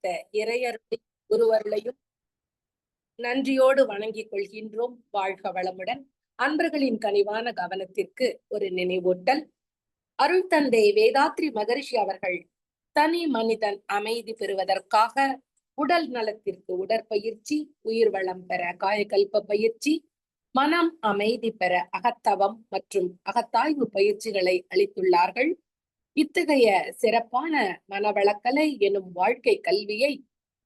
அளித்த இறையருளை ஒருவர்களையும் நன்றியோடு வணங்கிக் கொள்கின்றோம். வாழ்க வளமுடன். அன்பர்களின் கனிவான கவனத்திற்கு ஒரு நினைவூட்டல். அருள் தந்தை வேதாத்ரி மகரிஷி அவர்கள் தனி மனிதன் அமைதி பெறுவதற்காக உடல் நலத்திற்கு உடற்பயிற்சி, உயிர் வளம் பெற காயகல்ப பயிற்சி, மனம் அமைதி பெற அகத்தவம் மற்றும் அகத்தாய்வு பயிற்சிகளை அளித்துள்ளார்கள். இத்தகைய சிறப்பான மனவளக்கலை எனும் வாழ்க்கை கல்வியை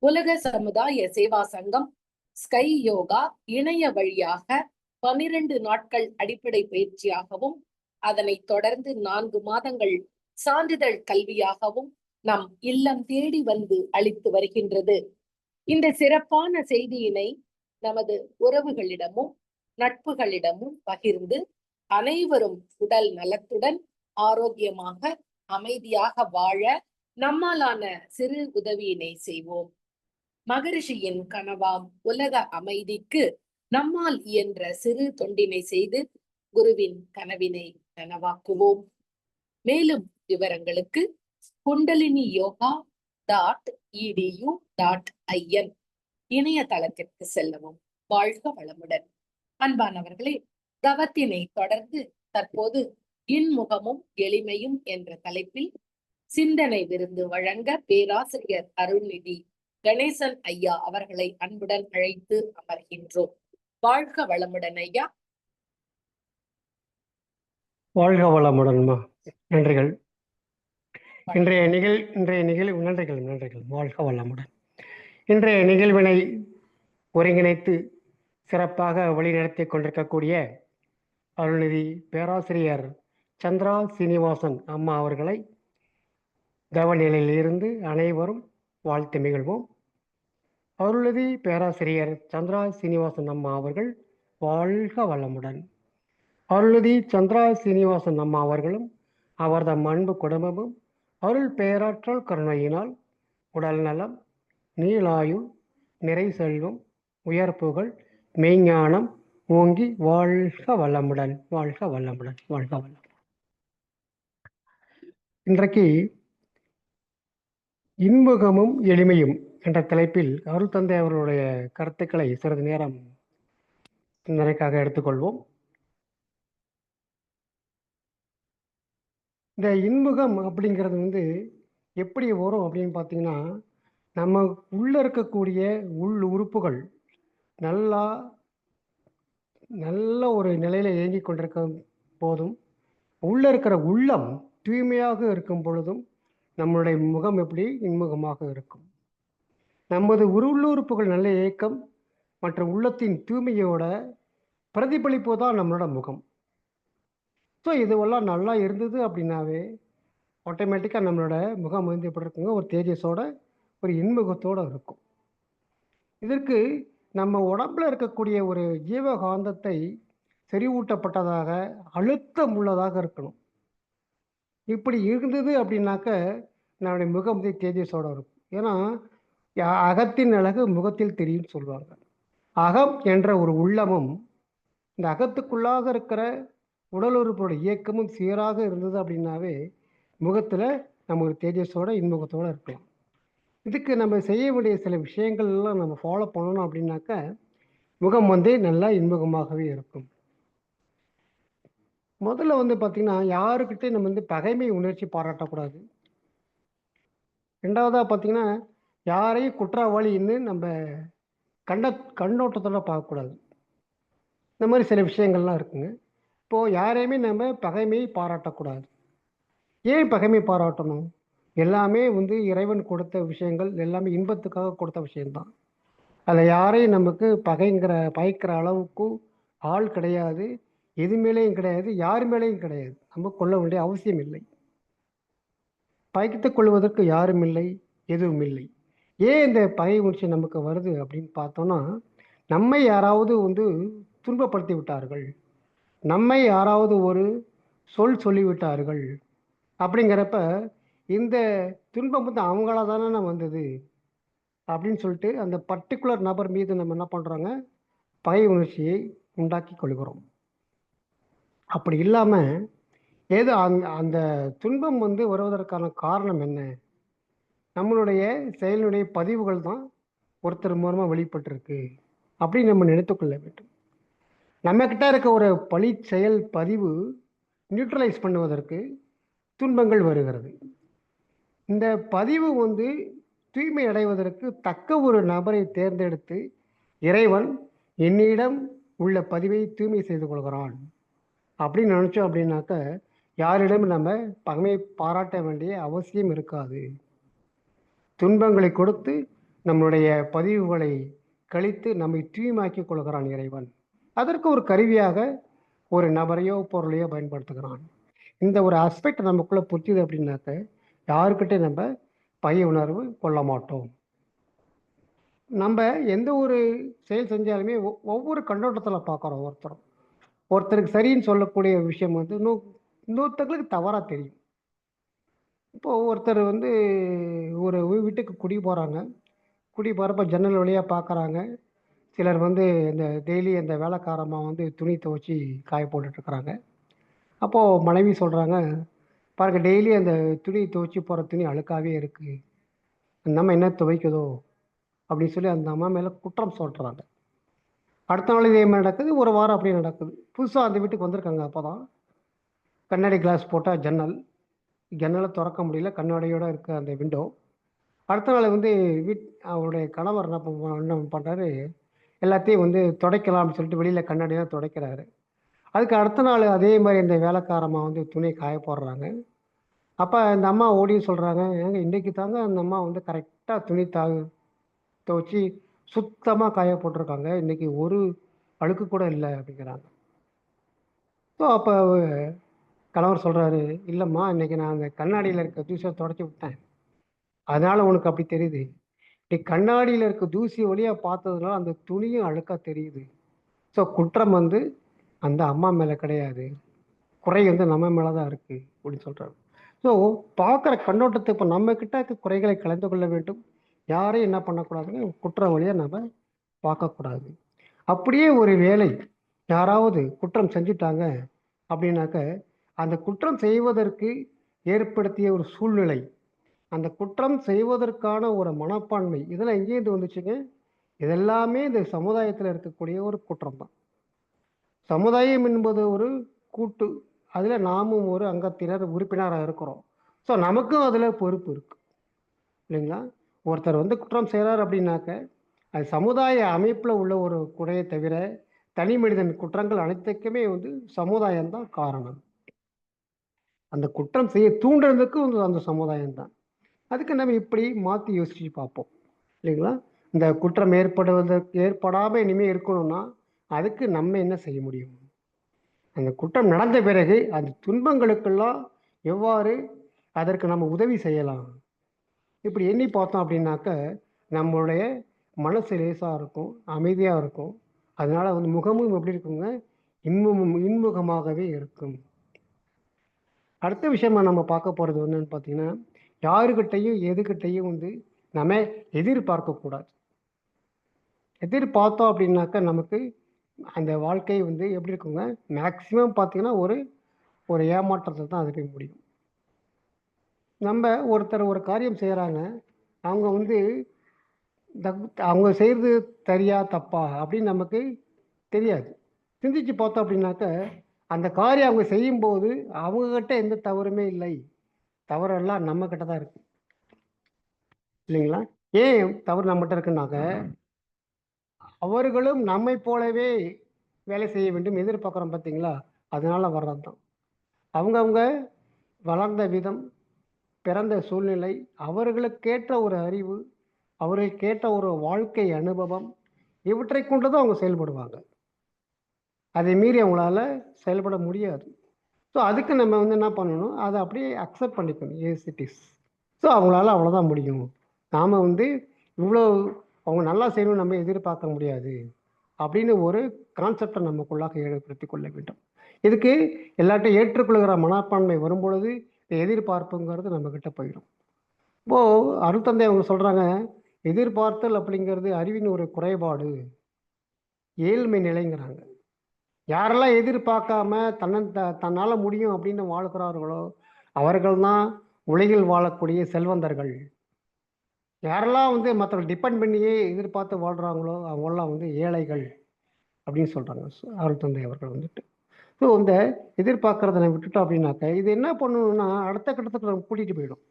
உலக சமுதாய சேவா சங்கம் ஸ்கை யோகா இணைய வழியாக 12 நாட்கள் அடிப்படை பயிற்சியாகவும் அதனைத் தொடர்ந்து 4 மாதங்கள் சான்றிதழ் கல்வியாகவும் நம் இல்லம் தேடி வந்து அளித்து வருகின்றது. இந்த சிறப்பான செய்தியினை நமது உறவுகளிடமும் நட்புகளிடமும் பகிர்ந்து அனைவரும் உடல் நலத்துடன் ஆரோக்கியமாக அமைதியாக வாழ நம்மாலான சிறு உதவியினை செய்வோம். மகரிஷியின் கனவாம் உலக அமைதிக்கு நம்மால் இயன்ற சிறு தொண்டினை செய்து குருவின் கனவினை நனவாக்குவோம். மேலும் விவரங்களுக்கு kundaliniyoga.edu.in இணையதளத்திற்கு செல்லவும். வாழ்க வளமுடன். அன்பானவர்களே, தவத்தினை தொடர்ந்து தற்போது இன்முகமும் எளிமையும் என்ற தலைப்பில் சிந்தனை விருந்து வழங்க பேராசிரியர் அருள்நிதி கணேசன் ஐயா அவர்களை அன்புடன் அழைத்து அமர்கின்றோம். வாழ்க வளமுடன் ஐயா. வாழ்க வளமுடன்மா. நன்றிகள். இன்றைய நிகழ்வு நன்றிகள். வாழ்க வளமுடன். இன்றைய நிகழ்வினை ஒருங்கிணைத்து சிறப்பாக வழிநடத்தி கொண்டிருக்கக்கூடிய அருள்நிதி பேராசிரியர் சந்திரா சீனிவாசன் அம்மா அவர்களை தவநிலையில் இருந்து அனைவரும் வாழ்த்து மகிழ்வோம். அருள்நிதி பேராசிரியர் சந்திரா சீனிவாசன் அம்மா அவர்கள் வாழ்க வளமுடன். அருள்நிதி சந்திரா சீனிவாசன் அம்மா அவர்களும் அவர்தம் அன்பு குடும்பமும் அருள் பேராற்றல் கருணையினால் உடல் நலம், நீளாயுள், நிறை செல்வம், உயர்ப்புகள், மெய்ஞானம் ஓங்கி வாழ்க வளமுடன். வாழ்க வளமுடன். வாழ்க வளமுடன். இன்றைக்கு இன்முகமும் எளிமையும் என்ற தலைப்பில் அருள் தந்தை அவர்களுடைய கருத்துக்களை சிறிது நேரம் சிந்தனைக்காக எடுத்துக்கொள்வோம். இந்த இன்முகம் அப்படிங்கிறது எப்படி வரும் அப்படின்னு பார்த்தீங்கன்னா, நம்ம உள்ள இருக்கக்கூடிய உள் உறுப்புகள் நல்ல ஒரு நிலையில இயங்கி கொண்டிருக்கும் போதும், உள்ள இருக்கிற உள்ளம் தூய்மையாக இருக்கும் பொழுதும் நம்மளுடைய முகம் எப்படி இன்முகமாக இருக்கும். நமது உள்ளுறுப்புகள் நல்ல இயக்கம் மற்றும் உள்ளத்தின் தூய்மையோட பிரதிபலிப்பு தான் நம்மளோட முகம். ஸோ இதுவெல்லாம் நல்லா இருந்தது அப்படின்னாவே ஆட்டோமேட்டிக்காக நம்மளோட முகம் எப்படி இருக்குங்க, ஒரு தேஜஸோட ஒரு இன்முகத்தோடு இருக்கும். இதற்கு நம்ம உடம்புல இருக்கக்கூடிய ஒரு ஜீவகாந்தத்தை செறிவூட்டப்பட்டதாக அழுத்தம் உள்ளதாக இருக்கணும். இப்படி இருந்தது அப்படின்னாக்க நம்முடைய முகம் தேஜஸோட இருக்கும். ஏன்னா அகத்தின் அழகு முகத்தில் தெரியும் சொல்லுவாங்க. அகம் என்ற ஒரு உள்ளமும் இந்த அகத்துக்குள்ளாக இருக்கிற உடல் உறுப்போட இயக்கமும் சீராக இருந்தது அப்படின்னாவே முகத்தில் நம்ம ஒரு தேஜஸோட இன்முகத்தோடு இருக்கலாம். இதுக்கு நம்ம செய்ய வேண்டிய சில விஷயங்கள்லாம் நம்ம ஃபாலோ பண்ணணும் அப்படின்னாக்க முகம் நல்லா இன்முகமாகவே இருக்கும். முதல்ல பார்த்திங்கன்னா, யாருக்கிட்டே நம்ம பகைமை உணர்ச்சி பாராட்டக்கூடாது. ரெண்டாவதாக பார்த்திங்கன்னா, யாரையும் குற்றவாளின்னு நம்ம கண்ணோட்டத்தோட பார்க்கக்கூடாது. இந்த மாதிரி சில விஷயங்கள்லாம் இருக்குங்க. இப்போது யாரையுமே நம்ம பகைமையை பாராட்டக்கூடாது. ஏன் பகைமை பாராட்டணும்? எல்லாமே இறைவன் கொடுத்த விஷயங்கள், எல்லாமே இன்பத்துக்காக கொடுத்த விஷயம்தான். அதில் யாரையும் நமக்கு பகைக்கிற அளவுக்கும் ஆள் கிடையாது, எது மேலேயும் கிடையாது, யார் மேலேயும் கிடையாது. நம்ம கொள்ள வேண்டிய அவசியம் இல்லை. பகைத்துக் கொள்வதற்கு யாரும் இல்லை, எதுவும் இல்லை. ஏன் இந்த பகை உணர்ச்சி நமக்கு வருது அப்படின்னு பார்த்தோன்னா, நம்மை யாராவது துன்பப்படுத்தி விட்டார்கள், நம்மை யாராவது ஒரு சொல்லிவிட்டார்கள் அப்படிங்கிறப்ப இந்த துன்பம் அவங்கள தானே வந்தது அப்படின்னு சொல்லிட்டு அந்த பர்டிகுலர் நபர் மீது நம்ம என்ன பண்ணுறோங்க, பகை உணர்ச்சியை உண்டாக்கி கொள்கிறோம். அப்படி இல்லாமல் அந்த துன்பம் வருவதற்கான காரணம் என்ன, நம்மளுடைய செயலினுடைய பதிவுகள் தான் ஒருத்தர் மூலமாக வெளிப்பட்டிருக்கு அப்படின்னு நம்ம நினைத்துக்கொள்ள வேண்டும். நம்மக்கிட்ட இருக்க ஒரு பழி செயல் பதிவு நியூட்ரலைஸ் பண்ணுவதற்கு துன்பங்கள் வருகிறது. இந்த பதிவு தூய்மை அடைவதற்கு தக்க ஒரு நபரை தேர்ந்தெடுத்து இறைவன் என்னிடம் உள்ள பதிவை தூய்மை செய்து கொள்கிறான் அப்படின்னு நினச்சோம் அப்படின்னாக்க யாரிடம் நம்ம பகைமை பாராட்ட வேண்டிய அவசியம் இருக்காது. துன்பங்களை கொடுத்து நம்முடைய பதிவுகளை கழித்து நம்மை தூய்மையாக்கி கொள்கிறான் இறைவன். அதற்கு ஒரு கருவியாக ஒரு நபரையோ பொருளையோ பயன்படுத்துகிறான். இந்த ஒரு ஆஸ்பெக்ட் நமக்குள்ள புரியுது அப்படின்னாக்க யாருக்கிட்டே நம்ம பகை உணர்வு கொள்ள மாட்டோம். நம்ம எந்த ஒரு செயல் செஞ்சாலுமே ஒவ்வொரு கண்ணோட்டத்தில் பார்க்குறோம். ஒருத்தருக்கு சரின்னு சொல்லக்கூடிய விஷயம் இன்னொருத்தங்களுக்கு தவறாக தெரியும். இப்போது ஒருத்தர் ஒரு வீட்டுக்கு குடி போகிறாங்க. குடி போகிறப்ப ஜன்னல் வழியாக பார்க்குறாங்க. சிலர் இந்த டெய்லி அந்த வேலைக்காரம்மா துணி துவைச்சி காய போட்டுட்ருக்குறாங்க. அப்போது மனைவி சொல்கிறாங்க, பாருங்க டெய்லி அந்த துணி துவைச்சி போகிற துணி அழுக்காகவே இருக்குது, அந்த அம்மா என்ன துவைக்குதோ அப்படின்னு சொல்லி அந்த அம்மா மேலே குற்றம் சொல்கிறாங்க. அடுத்த நாள் இதே மாதிரி நடக்குது. ஒரு வாரம் அப்படியே நடக்குது. புதுசாக அந்த வீட்டுக்கு வந்திருக்காங்க. அப்போ தான் கண்ணாடி கிளாஸ் போட்டால் ஜன்னலை திறக்க முடியல, கண்ணாடியோடு இருக்க அந்த விண்டோ. அடுத்த நாள் அவருடைய கணவர் என்ன பண்ணுறாரு, எல்லாத்தையும் துடைக்கலாம்னு சொல்லிட்டு வெளியில் கண்ணாடி தான் துடைக்கிறாரு. அதுக்கு அடுத்த நாள் அதே மாதிரி இந்த வேலைக்காரம்மா துணியை காய போடுறாங்க. அப்போ இந்த அம்மா ஓடி சொல்கிறாங்க, ஏங்க இன்றைக்கி தாங்க அந்த அம்மா கரெக்டாக துணி துவைச்சி சுத்தமாக காய போட்டிருக்காங்க, இன்றைக்கி ஒரு அழுக்கு கூட இல்லை அப்படிங்கிறாங்க. ஸோ அப்போ கணவர் சொல்கிறாரு, இல்லைம்மா இன்றைக்கி நான் அந்த கண்ணாடியில் இருக்க தூசியை தொடச்சி விட்டேன், அதனால் உனக்கு அப்படி தெரியுது. நீ கண்ணாடியில் இருக்க தூசி வழியாக பார்த்ததுனால அந்த துணியும் அழுக்காக தெரியுது. ஸோ குற்றம் அந்த அம்மா மேலே கிடையாது, குறை நம்ம மேலே தான் இருக்குது அப்படின்னு சொல்கிறாரு. ஸோ பார்க்குற கண்ணோட்டத்தை இப்போ நம்மக்கிட்ட இருக்க குறைகளை கலந்து கொள்ள வேண்டும். யாரையும் என்ன பண்ணக்கூடாதுன்னு குற்ற வழியாக நம்ம பார்க்கக்கூடாது. அப்படியே ஒரு வேளை யாராவது குற்றம் செஞ்சுட்டாங்க அப்படின்னாக்க அந்த குற்றம் செய்வதற்கு ஏற்படுத்திய ஒரு சூழ்நிலை, அந்த குற்றம் செய்வதற்கான ஒரு மனப்பான்மை, இதெல்லாம் எங்கேருந்து வந்துச்சுங்க? இதெல்லாமே இந்த சமுதாயத்தில் இருக்கக்கூடிய ஒரு குற்றம் தான். சமுதாயம் என்பது ஒரு கூட்டு, அதில் நாமும் ஒரு அங்கத்தினர் உறுப்பினராக இருக்கிறோம். ஸோ நமக்கும் அதில் பொறுப்பு இருக்கு இல்லைங்களா? ஒருத்தர் குற்றம் செய்கிறார் அப்படின்னாக்க அது சமுதாய அமைப்பில் உள்ள ஒரு குறையை தவிர தனி மனிதன் குற்றங்கள் அனைத்துக்குமே சமுதாயம்தான் காரணம். அந்த குற்றம் செய்ய தூண்டுறதுக்கு அந்த சமுதாயம் தான். அதுக்கு நம்ம இப்படி மாற்றி யோசிச்சு பார்ப்போம் இல்லைங்களா? இந்த குற்றம் ஏற்படாமல் இனிமேல் இருக்கணும்னா அதுக்கு நம்ம என்ன செய்ய முடியும்? அந்த குற்றம் நடந்த பிறகு அந்த துன்பங்களுக்கெல்லாம் எவ்வாறு அதற்கு நம்ம உதவி செய்யலாம், இப்படி எண்ணி பார்த்தோம் அப்படின்னாக்க நம்மளுடைய மனசு லேசாக இருக்கும், அமைதியாக இருக்கும். அதனால முகமும் எப்படி இருக்குங்க? இன்முகமாகவே இருக்கும். அடுத்த விஷயமா நம்ம பார்க்க போகிறது என்னன்னு பார்த்தீங்கன்னா, யாருக்கிட்டையும் எதுக்கிட்டையும் நம்ம எதிர்பார்க்கக்கூடாது. எதிர்பார்த்தோம் அப்படின்னாக்க நமக்கு அந்த வாழ்க்கை எப்படி இருக்குங்க? மேக்சிமம் பார்த்தீங்கன்னா ஒரு ஏமாற்றத்தை தான் அது போய் முடியும். நம்ம ஒருத்தர் ஒரு காரியம் செய்கிறாங்க, அவங்க அவங்க செய்கிறது சரியா தப்பா அப்படின்னு நமக்கு தெரியாது. சிந்திச்சு பார்த்தோம் அப்படின்னாக்க அந்த காரியம் அவங்க செய்யும்போது அவங்கக்கிட்ட எந்த தவறுமே இல்லை, தவறெல்லாம் நம்மக்கிட்ட தான் இருக்கு இல்லைங்களா? ஏன் தவறு நம்மகிட்ட இருக்குன்னாக்க அவர்களும் நம்மை போலவே வேலை செய்ய வேண்டும் எதிர்பார்க்குறோம் பார்த்தீங்களா? அதனால வர்றது தான். அவங்கவுங்க வளர்ந்த விதம், பிறந்த சூழ்நிலை, அவர்களுக்கேற்ற ஒரு அறிவு, அவர்களுக்கேற்ற ஒரு வாழ்க்கை அனுபவம், இவற்றை கொண்டு தான் அவங்க செயல்படுவாங்க. அதை மீறி அவங்களால செயல்பட முடியாது. ஸோ அதுக்கு நம்ம என்ன பண்ணணும்? அதை அப்படியே அக்செப்ட் பண்ணிக்கணும், எஸ் இட் இஸ். ஸோ அவங்களால அவ்வளோதான் முடியும். நாம் இவ்வளோ அவங்க நல்லா செய்யணும்னு நம்ம எதிர்பார்க்க முடியாது அப்படின்னு ஒரு கான்செப்டை நமக்குள்ளாக ஏற்படுத்தி கொள்ள வேண்டும். இதுக்கு எல்லாத்தையும் ஏற்றுக்கொள்கிற மனப்பான்மை வரும்பொழுது எதிர்பார்ப்புங்கிறது நம்மக்கிட்ட போயிடும். இப்போது அருட்தந்தை அவங்க சொல்கிறாங்க, எதிர்பார்த்தல் அப்படிங்கிறது அறிவின் ஒரு குறைபாடு, ஏழ்மை நிலைங்கிறாங்க. யாரெல்லாம் எதிர்பார்க்காம தன்னால் முடியும் அப்படின்னு வாழ்கிறார்களோ அவர்கள் தான் உலகில் வாழக்கூடிய செல்வந்தர்கள். யாரெல்லாம் வந்து மற்றவங்க டிபெண்ட் பண்ணியே எதிர்பார்த்து வாழ்கிறாங்களோ அவங்களாம் வந்து ஏழைகள் அப்படின்னு சொல்கிறாங்க அருள் தந்தை அவர்கள் வந்துட்டு. ஸோ இந்த எதிர்பார்க்கறத விட்டுட்டோம் அப்படின்னாக்க இது என்ன பண்ணணும்னா அடுத்த கட்டத்துக்கு நம்ம கூட்டிகிட்டு போயிடும்.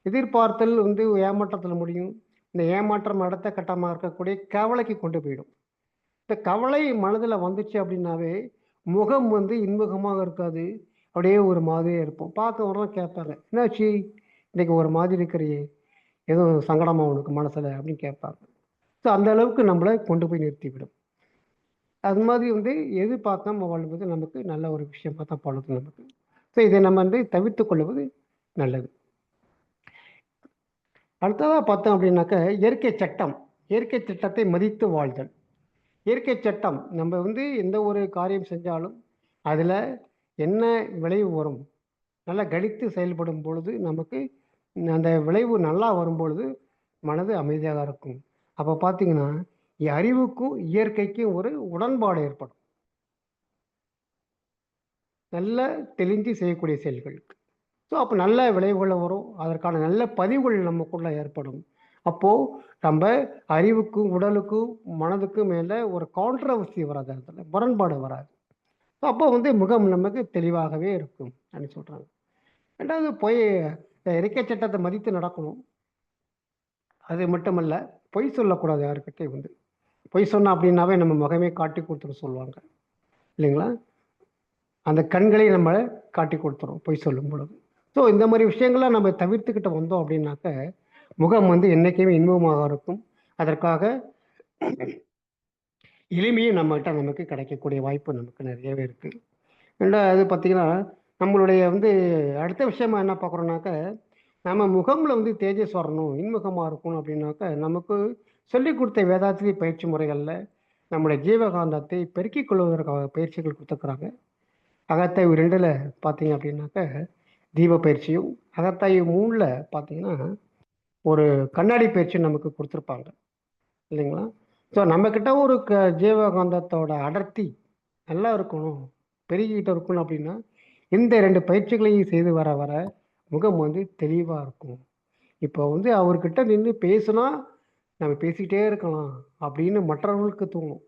எதிர்பார்த்தல் வந்து ஏமாற்றத்தில் முடியும். இந்த ஏமாற்றம் அடுத்த கட்டமாக இருக்கக்கூடிய கவலைக்கு கொண்டு போயிடும். இந்த கவலை மனதில் வந்துச்சு அப்படின்னாவே முகம் வந்து இன்முகமாக இருக்காது. அப்படியே ஒரு மாதிரியே இருப்போம். பார்க்கவரெல்லாம் கேட்பாங்க, என்னாச்சு இன்னைக்கு ஒரு மாதிரி இருக்கிறியே, எதுவும் சங்கடமா உனக்கு மனசில் அப்படின்னு கேட்பாங்க. ஸோ அந்த அளவுக்கு நம்மளை கொண்டு போய் நிறுத்திவிடும். அது மாதிரி வந்து எதிர்பார்க்காம வாழ்வது நமக்கு நல்ல ஒரு விஷயமா தான் படுது நமக்கு. ஸோ இதை நம்ம வந்து தவிர்த்து கொள்வது நல்லது. அடுத்ததாக பார்த்தோம் அப்படின்னாக்க இயற்கை சட்டம். இயற்கை சட்டத்தை மதித்து வாழ்தல். இயற்கை சட்டம் நம்ம வந்து எந்த ஒரு காரியம் செஞ்சாலும் அதில் என்ன விளைவு வரும் நல்லா கணித்து செயல்படும் பொழுது நமக்கு அந்த விளைவு நல்லா வரும் பொழுது மனது அமைதியாக இருக்கும். அப்போ பார்த்தீங்கன்னா அறிவுக்கும் இயற்கைக்கும் ஒரு உடன்பாடு ஏற்படும். நல்ல தெளிஞ்சு செய்யக்கூடிய செயல்களுக்கு. ஸோ அப்போ நல்ல விளைவுகள் வரும். அதற்கான நல்ல பதிவுகள் நமக்குள்ள ஏற்படும். அப்போது நம்ம அறிவுக்கும் உடலுக்கும் மனதுக்கும் மேலே ஒரு கான்ட்ரவர்சி வராது, அதில் முரண்பாடு வராது. அப்போ வந்து முகம் நமக்கு தெளிவாகவே இருக்கும் அப்படின்னு சொல்கிறாங்க. ரெண்டாவது இயற்கை சட்டத்தை மதித்து நடக்கணும். அது மட்டுமல்ல, பொய் சொல்லக்கூடாது யாருக்கிட்டையும் வந்து. பொய் சொன்னா அப்படின்னாவே நம்ம முகமே காட்டி கொடுத்துட சொல்லுவாங்க இல்லைங்களா? அந்த கண்களை நம்ம காட்டி கொடுத்துரும் பொய் சொல்லும் பொழுது. ஸோ இந்த மாதிரி விஷயங்கள்லாம் நம்ம தவிர்த்துக்கிட்டு வந்தோம் அப்படின்னாக்க முகம் வந்து என்றைக்குமே இன்பமாக இருக்கும். அதற்காக எளிமையும் நம்மகிட்ட நமக்கு கிடைக்கக்கூடிய வாய்ப்பு நமக்கு நிறையவே இருக்குது. ரெண்டாவது பார்த்தீங்கன்னா நம்மளுடைய வந்து அடுத்த விஷயமா என்ன பார்க்குறோன்னாக்க நம்ம முகமில் வந்து தேஜஸ் வரணும், இன்முகமாக இருக்கணும் அப்படின்னாக்க நமக்கு சொல்லிக் கொடுத்த வேதாத்திரி பயிற்சி முறைகளில் நம்முடைய ஜீவகாந்தத்தை பெருக்கிக் கொள்வதற்காக பயிற்சிகள் கொடுத்துருக்குறாங்க. அகத்தாய்வு 2ல் பார்த்தீங்க அப்படின்னாக்க தீப பயிற்சியும், அகத்தாய்வு 3ல் பார்த்தீங்கன்னா ஒரு கண்ணாடி பயிற்சியும் நமக்கு கொடுத்துருப்பாங்க இல்லைங்களா? ஸோ நம்மக்கிட்ட ஒரு ஜீவகாந்தத்தோட அடர்த்தி நல்லா இருக்கணும், பெருகிக்கிட்டு இருக்கணும் அப்படின்னா இந்த 2 பயிற்சிகளையும் செய்து வர வர முகம் வந்து தெளிவாக இருக்கும். இப்போ வந்து அவர்கிட்ட நின்று பேசுனா நம்ம பேசிக்கிட்டே இருக்கலாம் அப்படின்னு மற்றவர்களுக்கு தோணும்.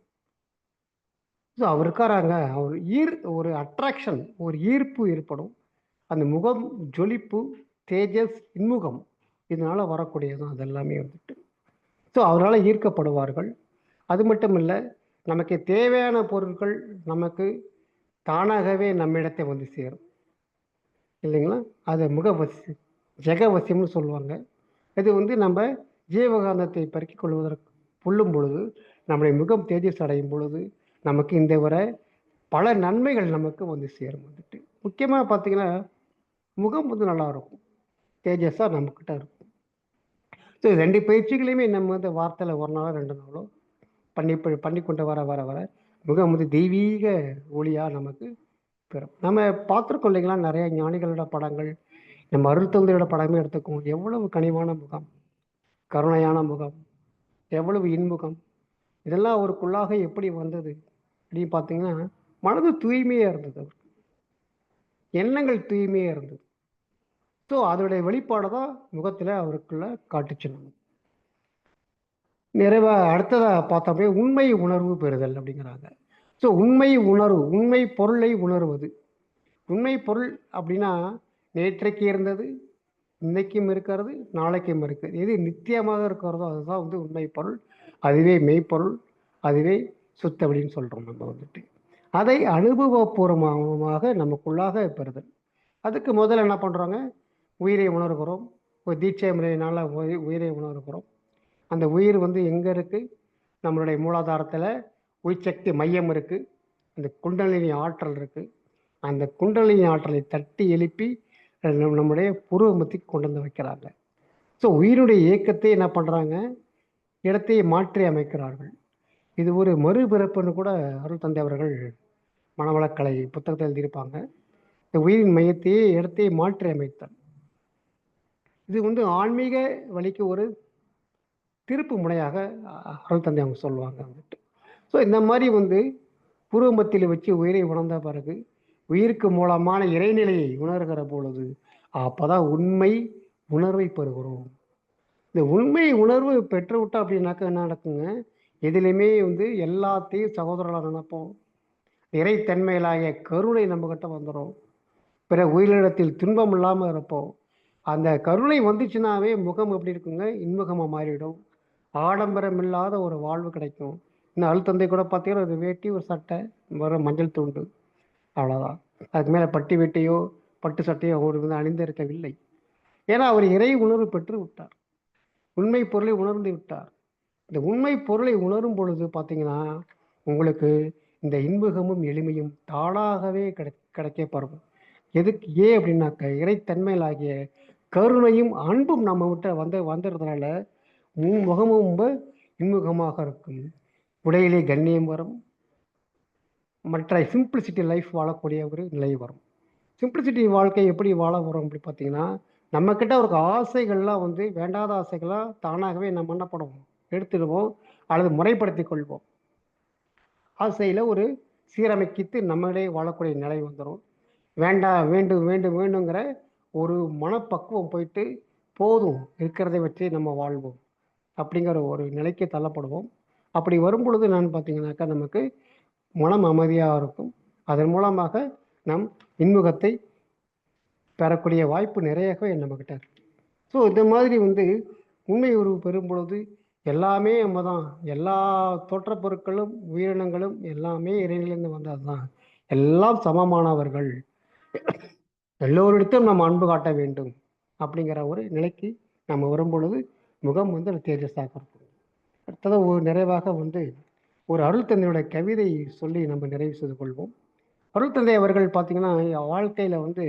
ஸோ அவர் இருக்காராங்க, ஒரு அட்ராக்ஷன், ஒரு ஈர்ப்பு ஏற்படும். அந்த முகம் ஜொலிப்பு, தேஜஸ், இன்முகம் இதனால் வரக்கூடியதும் அது எல்லாமே வந்துட்டு. ஸோ அவரால் ஈர்க்கப்படுவார்கள். அது மட்டும் இல்லை, நமக்கு தேவையான பொருட்கள் நமக்கு தானாகவே நம்மிடத்தை வந்து சேரும் இல்லைங்களா? அது முகவசி, ஜெகவசியம்னு சொல்லுவாங்க. இது வந்து நம்ம ஜீவகாந்தத்தை பெருக்கிக் கொள்வதற்கு கொள்ளும் பொழுது நம்முடைய முகம் தேஜஸ் அடையும் பொழுது நமக்கு இந்த வர பல நன்மைகள் நமக்கு வந்து சேரும் வந்துட்டு. முக்கியமாக பார்த்தீங்கன்னா முகம் வந்து நல்லா இருக்கும், தேஜஸாக நம்மக்கிட்ட இருக்கும். ஸோ 2 பயிற்சிகளையுமே நம்ம வந்து வாரத்தில் ஒரு நாளோ 2 நாளோ பண்ணி கொண்டு வர வர வர முகம் வந்து தெய்வீக ஒளியாக நமக்கு பெறும். நம்ம பார்த்துருக்கோம் இல்லைங்களா, நிறைய ஞானிகளோட படங்கள், நம்ம அருள் தந்தையோட படமே எடுத்துக்குவோம். எவ்வளவு கனிவான முகம், கருணையான முகம், எவ்வளவு இன்முகம், இதெல்லாம் அவருக்குள்ளாக எப்படி வந்தது அப்படின்னு பார்த்தீங்கன்னா மனது தூய்மையாக இருந்தது, அவருக்கு எண்ணங்கள் தூய்மையாக இருந்தது. ஸோ அதோடைய வெளிப்பாடு தான் முகத்தில் அவருக்குள்ள காட்டுச்சு. நிறைவாக அடுத்ததாக பார்த்தோமே உண்மை உணர்வு பெறுதல் அப்படிங்கிறாங்க. ஸோ உண்மை உணர்வு, உண்மை பொருளை உணர்வது. உண்மை பொருள் அப்படின்னா நேற்றைக்கு இருந்தது, இன்னைக்கும் இருக்கிறது, நாளைக்கும் இருக்குது. எது நித்தியமாக இருக்கிறதோ அதுதான் வந்து உண்மை பொருள். அதுவே மெய்ப்பொருள், அதுவே சுத்த அப்படின்னு சொல்கிறோம் நம்ம வந்துட்டு. அதை அனுபவபூர்வமாக நமக்குள்ளாக பெறுதல். அதுக்கு முதல்ல என்ன பண்ணுறாங்க, உயிரை உணர்கிறோம். ஒரு தீட்சை முறையினால் உயிரை உணர்கிறோம். அந்த உயிர் வந்து எங்கே இருக்குது, நம்மளுடைய மூலாதாரத்தில் உயிர்சக்தி மையம் இருக்குது, அந்த குண்டலினி ஆற்றல் இருக்குது. அந்த குண்டலினி ஆற்றலை தட்டி எழுப்பி நம்முடைய புருவ மத்திக்கு கொண்டு வந்து வைக்கிறாங்க. ஸோ உயிருடைய இயக்கத்தை என்ன பண்ணுறாங்க, இடத்தை மாற்றி அமைக்கிறார்கள். இது ஒரு மறுபிறப்புன்னு கூட அருள் தந்தை அவர்கள் மனவளக்கலை புத்தகத்தில் எழுதியிருப்பாங்க. இந்த உயிரின் மையத்தையே இடத்தையே மாற்றி அமைத்தார். இது வந்து ஆன்மீக வழிக்கு ஒரு திருப்பு முனையாக அருள் தந்தை அவங்க சொல்லுவாங்க வந்துட்டு. ஸோ இந்த மாதிரி வந்து புருவமத்தில் வச்சு உயிரை உணர்ந்த பிறகு உயிருக்கு மூலமான இறைநிலையை உணர்கிற பொழுது அப்போதான் உண்மை உணர்வை பெறுகிறோம். இந்த உண்மை உணர்வு பெற்று விட்டோம் அப்படின்னாக்கா என்ன நடக்குங்க, எதிலுமே வந்து எல்லாத்தையும் சகோதரர்களா நினைப்போம். இறைத்தன்மையிலாகிய கருணை நம்மகிட்ட வந்துரும். பிற உயிரினத்தில் துன்பம் இல்லாம இருப்போம். அந்த கருணை வந்துச்சுன்னாவே முகம் எப்படி இருக்குங்க, இன்முகமா மாறிடும். ஆடம்பரம் இல்லாத ஒரு வாழ்வு கிடைக்கும். இன்னும் அருட்தந்தை கூட பார்த்தீங்கன்னா, ஒரு வேட்டி, ஒரு சட்டை, வெறும் மஞ்சள் துண்டு அவ்வளோதான். அதுக்கு மேல பட்டு வேட்டியோ, பட்டு சட்டையோ அவர் வந்து அணிந்திருக்கவில்லை. ஏன்னா அவர் இறை உணர்வு பெற்று விட்டார். உண்மை பொருளை உணர்ந்து விட்டார். இந்த உண்மை பொருளை உணரும் பொழுது பார்த்தீங்கன்னா, உங்களுக்கு இந்த இன்முகமும் எளிமையும் தானாகவே கிடைக்கப்பெறும். எதுக்கு ஏன் அப்படின்னாக்க, இறைத்தன்மையிலாகிய கருணையும் அன்பும் நம்ம விட்ட வந்துடுறதுனால முகமும் ரொம்ப இன்முகமாக இருக்கும். உடையிலே கண்ணியம் வரும். மற்ற சிம்பிளிசிட்டி லைஃப் வாழக்கூடிய ஒரு நிலை வரும். சிம்பிளிசிட்டி வாழ்க்கை எப்படி வாழ வரும் அப்படி பார்த்தீங்கன்னா, நம்மக்கிட்ட ஒரு ஆசைகள்லாம் வந்து வேண்டாத ஆசைகளாக தானாகவே நம்ம என்ன பண்ணுவோம், எடுத்துடுவோம் அல்லது முறைப்படுத்திக் கொள்வோம். ஆசையில் ஒரு சீரமைக்கித்து நம்மளே வாழக்கூடிய நிலை வந்துடும். வேண்டாம், வேண்டும் வேண்டும் வேண்டுங்கிற ஒரு மனப்பக்குவம் போயிட்டு, போதும் இருக்கிறதை வச்சு நம்ம வாழ்வோம் அப்படிங்கிற ஒரு நிலைக்கு தள்ளப்படுவோம். அப்படி வரும் பொழுது நான் பார்த்தீங்கன்னாக்கா, நமக்கு மனம் அமைதியாக இருக்கும். அதன் மூலமாக நம் இன்முகத்தை பெறக்கூடிய வாய்ப்பு நிறையவே நம்மக்கிட்ட இருக்கு. ஸோ இந்த மாதிரி வந்து உண்மை உருவு பெறும் பொழுது எல்லாமே நம்ம தான். எல்லா தோற்றப் பொருட்களும் உயிரினங்களும் எல்லாமே இறைவனிலிருந்து வந்தது தான். எல்லாம் சமமானவர்கள், எல்லோரிடத்தும் நாம் அன்பு காட்ட வேண்டும் அப்படிங்கிற ஒரு நிலைக்கு நம்ம வரும் பொழுது முகம் வந்து தேஜஸாக இருக்கும். அடுத்தது ஒரு நிறைவாக வந்து ஒரு அருள் தந்தையோட கவிதை சொல்லி நம்ம நிறைவு செய்து கொள்வோம். அருள் தந்தை அவர்கள் பார்த்தீங்கன்னா, வாழ்க்கையில் வந்து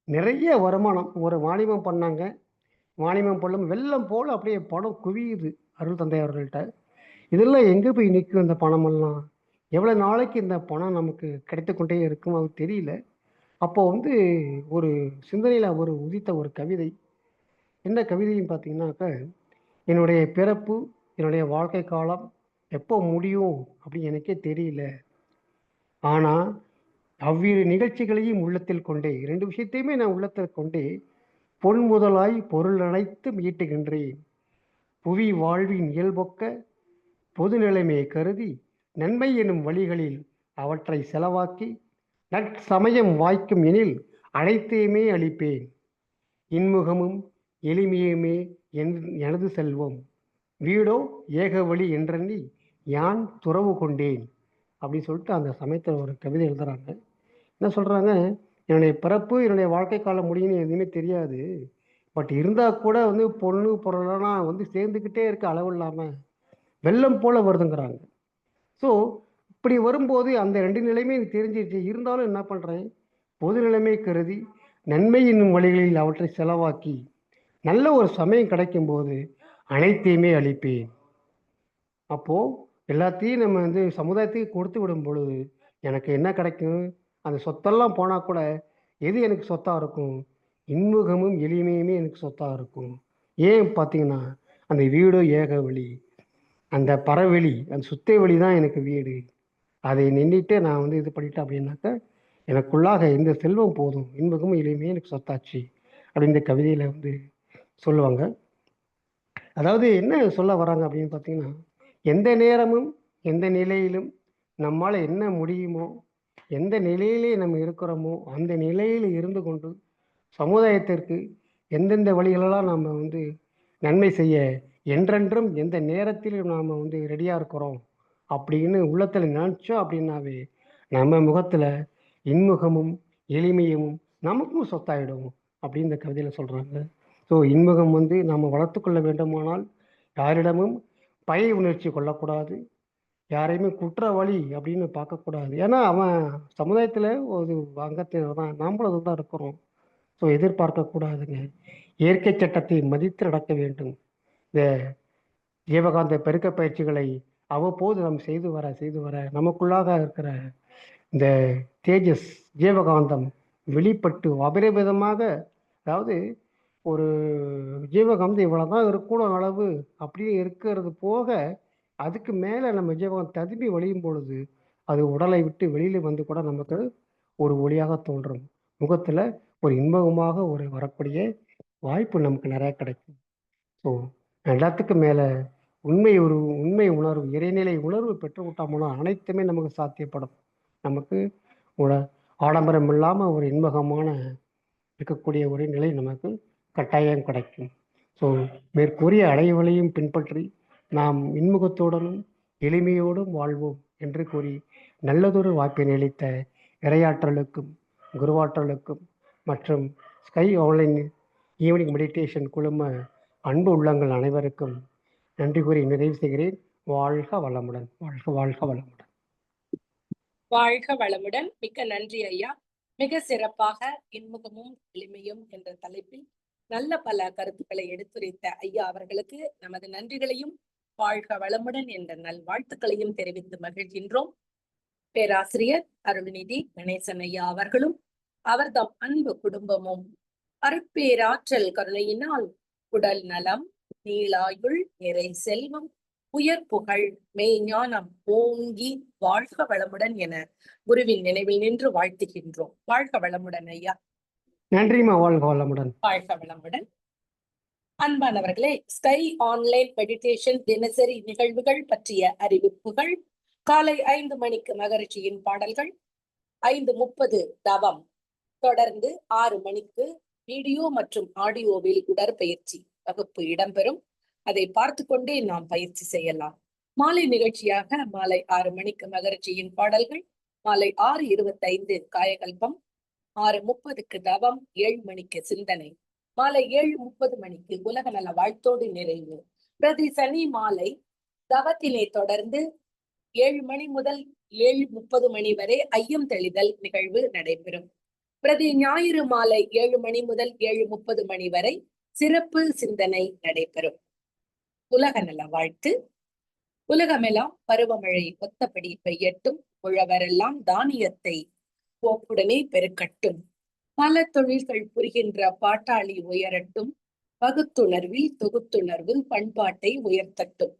நிறைய வருமானம் ஒரு வாணிபம் பண்ணாங்க. வாணிபம் பண்ணும் வெள்ளம் போல் அப்படியே பணம் குவியுது அருள் தந்தை அவர்கள்ட்ட. இதெல்லாம் எங்கே போய் நிற்கும் இந்த பணமெல்லாம்? எவ்வளோ நாளைக்கு இந்த பணம் நமக்கு கிடைத்து கொண்டே இருக்கும் அது தெரியல. அப்போ வந்து ஒரு சிந்தனையில் அவர் உதித்த ஒரு கவிதை. என்ன கவிதைன்னு பார்த்தீங்கன்னாக்க, என்னுடைய பிறப்பு, என்னுடைய வாழ்க்கை காலம் எப்போ முடியும் அப்படின்னு எனக்கே தெரியல. ஆனால் அவ்விரு நிகழ்ச்சிகளையும் உள்ளத்தில் கொண்டே, 2 விஷயத்தையுமே நான் உள்ளத்தில் கொண்டே, பொன் முதலாய் பொருள் அனைத்தும் ஈட்டுகின்றேன். புவி வாழ்வின் இயல்பொக்க பொது நிலைமையை கருதி நன்மை எனும் வழிகளில் அவற்றை செலவாக்கி நற்சமயம் வாய்க்கும் எனில் அனைத்தையுமே அளிப்பேன். இன்முகமும் எளிமையுமே எனது செல்வம். வீடோ ஏக வழி என்றெண்ணி யான் துறவு கொண்டேன் அப்படின்னு சொல்லிட்டு அந்த சமயத்தில் ஒரு கவிதை எழுதுறாங்க. என்ன சொல்றாங்க, என்னுடைய பிறப்பு என்னுடைய வாழ்க்கை காலம் முடியும்னு எதுவுமே தெரியாது. பட் இருந்தால் கூட வந்து பொண்ணு பொருளெல்லாம் வந்து சேர்ந்துக்கிட்டே இருக்க அளவு இல்லாமல் வெள்ளம் போல வருதுங்கிறாங்க. ஸோ இப்படி வரும்போது அந்த 2 நிலையுமே எனக்கு தெரிஞ்சிருச்சு. இருந்தாலும் என்ன பண்ணுறேன், பொது நிலைமை கருதி நன்மை என்னும் வழிகளில் அவற்றை செலவாக்கி நல்ல ஒரு சமயம் கிடைக்கும்போது அனைத்தையுமே அளிப்பேன். அப்போது எல்லாத்தையும் நம்ம வந்து சமுதாயத்துக்கு கொடுத்து விடும் பொழுது எனக்கு என்ன கிடைக்கும், அந்த சொத்தெல்லாம் போனால் கூட எது எனக்கு சொத்தாக இருக்கும், இன்முகமும் எளிமையுமே எனக்கு சொத்தாக இருக்கும். ஏன் பார்த்தீங்கன்னா, அந்த வீடு ஏக வழி, அந்த பறவெளி, அந்த சுத்தை வழி தான் எனக்கு வீடு. அதை நின்றுட்டு நான் வந்து இது பண்ணிட்டேன் அப்படின்னாக்க, எனக்குள்ளாக இந்த செல்வம் போதும், இன்முகமும் எளிமையும் எனக்கு சொத்தாச்சு அப்படின்னு இந்த கவிதையில் வந்து சொல்லுவாங்க. அதாவது என்ன சொல்ல வராங்க அப்படின்னு பார்த்தீங்கன்னா, எந்த நேரமும் எந்த நிலையிலும் நம்மால் என்ன முடியுமோ, எந்த நிலையிலே நம்ம இருக்கிறோமோ அந்த நிலையில் இருந்து கொண்டு சமுதாயத்திற்கு எந்தெந்த வழிகளெல்லாம் நம்ம வந்து நன்மை செய்ய என்றென்றும் எந்த நேரத்திலும் நாம் வந்து ரெடியாக இருக்கிறோம் அப்படின்னு உள்ளத்தில் நினச்சோம் அப்படின்னாவே நம்ம முகத்தில் இன்முகமும் எளிமையும் நமக்கும் சொத்தாயிடும் அப்படின்னு இந்த கவிதையில் சொல்கிறாங்க. ஸோ இன்முகம் வந்து நாம் வளர்த்து கொள்ள வேண்டுமானால் யாரிடமும் பகை உணர்ச்சி கொள்ளக்கூடாது, யாரையுமே குற்றவாளி அப்படின்னு பார்க்கக்கூடாது. ஏன்னா அவன் சமுதாயத்தில் ஒரு அங்கத்தினர் தான், நாமளும் அதுதான் இருக்கிறோம். ஸோ எதிர்பார்க்கக்கூடாதுங்க. இயற்கை சட்டத்தை மதித்து நடக்க வேண்டும். இந்த ஜீவகாந்த பெருக்க பயிற்சிகளை அவ்வப்போது நாம் செய்து வர நமக்குள்ளாக இருக்கிற இந்த தேஜஸ் ஜீவகாந்தம் வெளிப்பட்டு அபரிமிதமாக, அதாவது ஒரு ஜீவகாந்தம் இவ்வளோதான் இருக்கணும் அளவு அப்படியே இருக்கிறது போக அதுக்கு மேலே நம்ம ஜீவகாந்தம் ததும்பி வழியும் பொழுது அது உடலை விட்டு வெளியில் வந்து கூட நமக்கு ஒரு ஒளியாக தோன்றும். முகத்தில் ஒரு இன்பகமாக ஒரு வரக்கூடிய வாய்ப்பு நமக்கு நிறைய கிடைக்கும். ஸோ எல்லாத்துக்கும் மேலே உண்மை உணர்வு, இறைநிலை உணர்வு பெற்றுவிட்டோம்னா அனைத்துமே நமக்கு சாத்தியப்படும். நமக்கு ஒரு ஆடம்பரம் இல்லாமல் ஒரு இன்முகமான இருக்கக்கூடிய ஒரு நிலை நமக்கு கட்டாயம் கிடைக்கும். ஸோ மேற்கூறிய அடைவுகளையும் பின்பற்றி நாம் இன்முகத்துடனும் எளிமையோடும் வாழ்வோம் என்று கூறி நல்லதொரு வாய்ப்பினை அளித்த இறையாற்றலுக்கும் குருவாற்றலுக்கும் மற்றும் ஸ்கை ஆன்லைன் ஈவினிங் மெடிடேஷன் குழும அன்பு உள்ளங்கள் அனைவருக்கும் நன்றி கூறி நிறைவு செய்கிறேன். வாழ்க வளமுடன். வாழ்க வாழ்க வளமுடன். வாழ்க வளமுடன். மிக்க நன்றி ஐயா. மிக சிறப்பாக இன்முகமும் எளிமையும் என்ற தலைப்பில் நல்ல பல கருத்துக்களை எடுத்துரைத்த ஐயா அவர்களுக்கு நமது நன்றிகளையும் வாழ்க வளமுடன் என்ற நல்வாழ்த்துக்களையும் தெரிவித்து மகிழ்கின்றோம். பேராசிரியர் அருள்நிதி கணேசன் ஐயா அவர்களும் அவர்தம் அன்பு குடும்பமும் அருட்பேராற்றல் கருணையினால் உடல் நலம், நீளாயுள், நிறை செல்வம், உயர் புகழ், மெய்ஞானம் ஓங்கி வாழ்க வளமுடன் என குருவின் நினைவில் நின்று வாழ்த்துகின்றோம். வாழ்க வளமுடன் ஐயா. நன்றிமா. வாழ்க வளமுடன். வாழ்க வளமுடன். அன்பானவர்களே, ஸ்கை ஆன்லைன் மெடிடேஷன் தினசரி நிகழ்வுகள் பற்றிய அறிவிப்புகள். காலை 5 மணிக்கு மகரிஷியின் பாடல்கள், 5:30 தவம், தொடர்ந்து 6 மணிக்கு வீடியோ மற்றும் ஆடியோவில் உடற்பயிற்சி வகுப்பு இடம்பெறும். அதை பார்த்து கொண்டே நாம் பயிற்சி செய்யலாம். மாலை நிகழ்ச்சியாக மாலை 6 மணிக்கு மகரிஷியின் பாடல்கள், மாலை 6:25 காயகல்பம், 6:30 தவம், 7 மணிக்கு சிந்தனை, மாலை 7:30 மணிக்கு உலக நல வாழ்த்தோடு நிறைவு. பிரதி சனி மாலை தவத்தினை தொடர்ந்து 7 மணி முதல் 7:30 மணி வரை ஐயம் தெளிதல் நிகழ்வு நடைபெறும். பிரதி ஞாயிறு மாலை 7 மணி முதல் 7:30 மணி வரை சிறப்பு சிந்தனை நடைபெறும். உலக நல வாழ்த்து. உலகமெல்லாம் பருவமழை ஒத்தபடி பெய்யட்டும், உழவரெல்லாம் தானியத்தை போக்குடனே பெருக்கட்டும், பல தொழில்கள் புரிகின்ற பாட்டாளி உயரட்டும், பகுத்துணர்வில் தொகுத்துணர்வு பண்பாட்டை உயர்த்தட்டும்,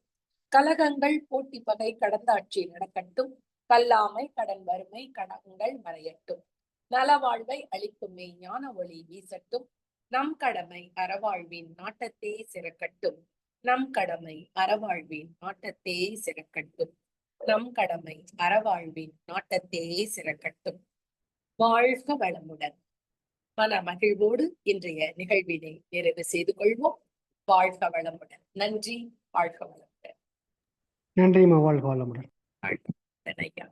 கலகங்கள் போட்டி பகை கடந்தாட்சி நடக்கட்டும், கல்லாமை கடன் வறுமை கடன்கள் மறையட்டும், நலவாழ்வை அளிக்கும் மெய்ஞான ஒளி வீசட்டும், நம் கடமை அறவாழ்வின் நாட்டத்தே சிறக்கட்டும், நம் கடமை அறவாழ்வின் நாட்டத்தே சிறக்கட்டும், நம் கடமை அறவாழ்வின் நாட்டத்தே சிறக்கட்டும். வாழ்க வளமுடன். மன மகிழ்வோடு இன்றைய நிகழ்வினை நிறைவு செய்து கொள்வோம். வாழ்க வளமுடன். நன்றி. வாழ்க வளமுடன். நன்றிமா. வாழ்க வளமுடன். வாழ்க ஐயா.